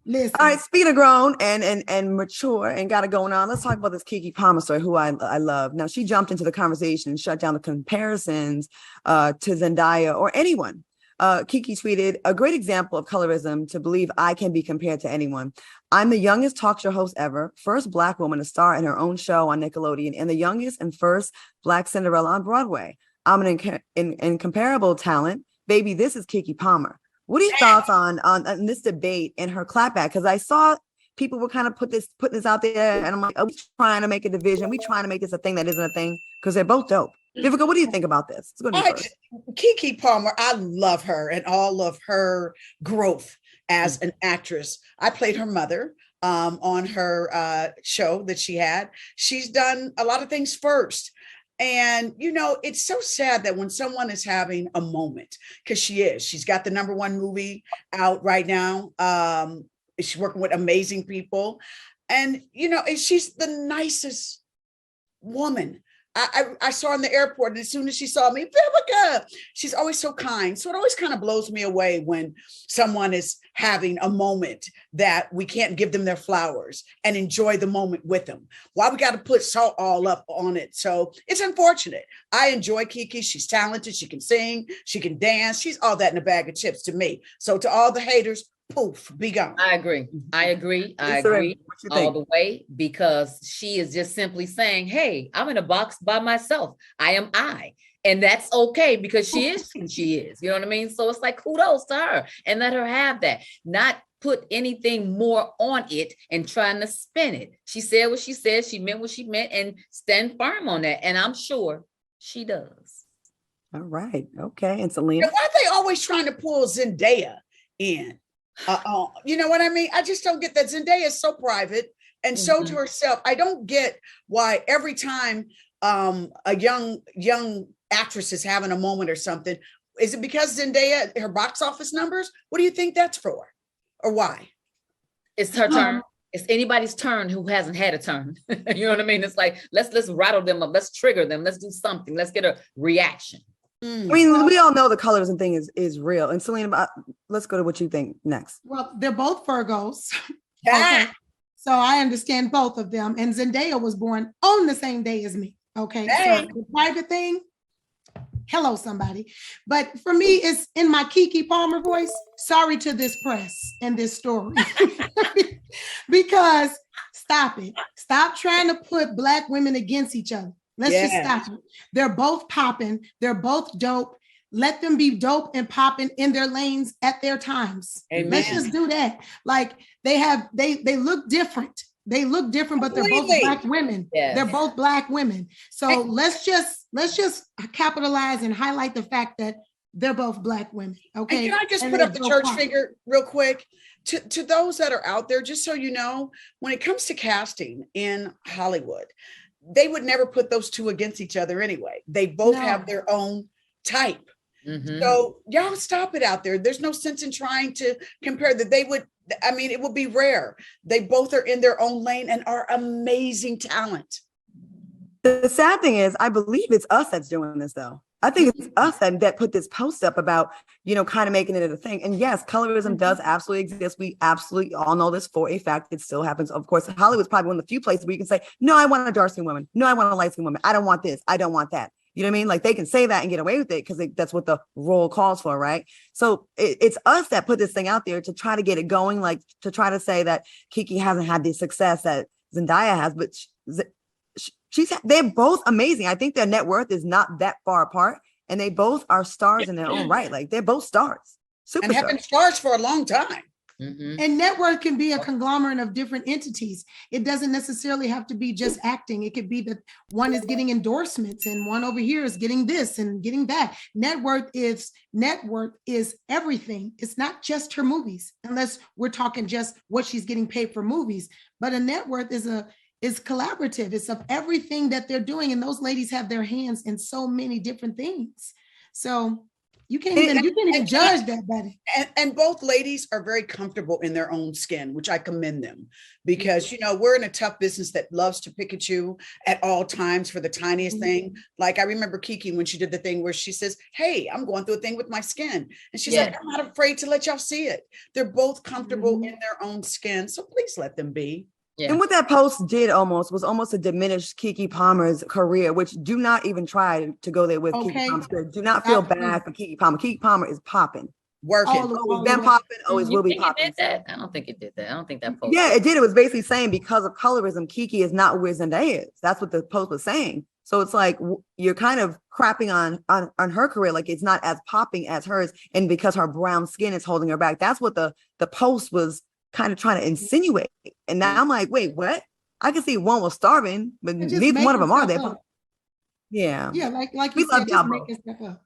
Listen. All right, speaking of grown and mature and got it going on, let's talk about this Keke Palmer story, who I love. Now, she jumped into the conversation and shut down the comparisons to Zendaya or anyone. Keke tweeted, "A great example of colorism to believe I can be compared to anyone. I'm the youngest talk show host ever, first Black woman to star in her own show on Nickelodeon, and the youngest and first Black Cinderella on Broadway. I'm an incomparable talent. Baby, this is Keke Palmer." What are your thoughts on this debate and her clapback? Because I saw people were kind of putting this out there, and I'm like, are we trying to make a division? Are we trying to make this a thing that isn't a thing? Because they're both dope. VIVICA, what do you think about this? Let's go to you first. Keke Palmer, I love her and all of her growth as an actress. I played her mother on her show that she had. She's done a lot of things first. And, you know, it's so sad that when someone is having a moment, because she's got the #1 movie out right now. She's working with amazing people. And, you know, she's the nicest woman. I saw her in the airport, and as soon as she saw me, VIVICA, she's always so kind. So it always kind of blows me away when someone is having a moment that we can't give them their flowers and enjoy the moment with them. Why we got to put salt all up on it? So it's unfortunate. I enjoy Keke. She's talented. She can sing. She can dance. She's all that in a bag of chips to me. So to all the haters, poof, be gone. I agree all the way, because she is just simply saying, hey, I'm in a box by myself. I am I. And that's okay, because she is who she is. You know what I mean? So it's like, kudos to her, and let her have that. Not put anything more on it and trying to spin it. She said what she said. She meant what she meant, and stand firm on that. And I'm sure she does. All right. Okay. And SYLEENA? Why are they always trying to pull Zendaya in? You know what I mean? I just don't get that. Zendaya is so private and so to herself. I don't get why every time a young actress is having a moment or something, is it because Zendaya, her box office numbers? What do you think that's for, or why? It's her turn. It's anybody's turn who hasn't had a turn. You know what I mean? It's like, let's rattle them up, let's trigger them, let's do something, let's get a reaction. I mean, we all know the colorism thing is real. And SYLEENA, let's go to what you think next. Well, they're both Virgos. Okay. So I understand both of them. And Zendaya was born on the same day as me. Okay. So the private thing, hello, somebody. But for me, it's in my Keke Palmer voice. Sorry to this press and this story. Because stop it. Stop trying to put Black women against each other. Let's just stop it. They're both popping. They're both dope. Let them be dope and popping in their lanes at their times. Amen. Let's just do that. Like they look different. They look different, but they're both Black women. Yes. They're both Black women. So let's just capitalize and highlight the fact that they're both Black women. Okay. And can I just put up the church finger real quick to those that are out there, just so you know, when it comes to casting in Hollywood, they would never put those two against each other anyway. They both have their own type. So y'all stop it out there. There's no sense in trying to compare that. It would be rare. They both are in their own lane and are amazing talent. The sad thing is, I believe it's us that's doing this though. I think it's us that put this post up about, kind of making it a thing. And yes, colorism does absolutely exist. We absolutely all know this for a fact. It still happens. Of course, Hollywood's probably one of the few places where you can say, no, I want a dark skinned woman. No, I want a light skinned woman. I don't want this. I don't want that. You know what I mean? Like they can say that and get away with it because that's what the role calls for, right? So it's us that put this thing out there to try to get it going, like to try to say that Keke hasn't had the success that Zendaya has, but they're both amazing. I think their net worth is not that far apart, and they both are stars in their own right. Like they're both stars, superstars. And have been stars for a long time. And net worth can be a conglomerate of different entities. It doesn't necessarily have to be just acting. It could be that one is getting endorsements and one over here is getting this and getting that. Net worth is everything. It's not just her movies, unless we're talking just what she's getting paid for movies. But a net worth is collaborative. It's of everything that they're doing. And those ladies have their hands in so many different things. So You can't even judge that, buddy. And both ladies are very comfortable in their own skin, which I commend them, because we're in a tough business that loves to pick at you at all times for the tiniest thing. Like I remember Keke when she did the thing where she says, "Hey, I'm going through a thing with my skin," and she's like, "I'm not afraid to let y'all see it." They're both comfortable in their own skin, so please let them be. Yeah. And what that post did was almost to diminish Keke Palmer's career, which do not even try to go there with Keke Palmer's career. Do not feel bad for Keke Palmer. Keke Palmer is popping. Working. Always been popping, always will be popping. I don't think it did that. I don't think that post. Yeah, it did. It was basically saying because of colorism, Keke is not where Zendaya is. That's what the post was saying. So it's like you're kind of crapping on her career, like it's not as popping as hers, and because her brown skin is holding her back. That's what the post was kind of trying to insinuate. And now I'm like, wait, what? I can see one was starving, but neither one of them are there. Yeah. Yeah, like you said, just making stuff up.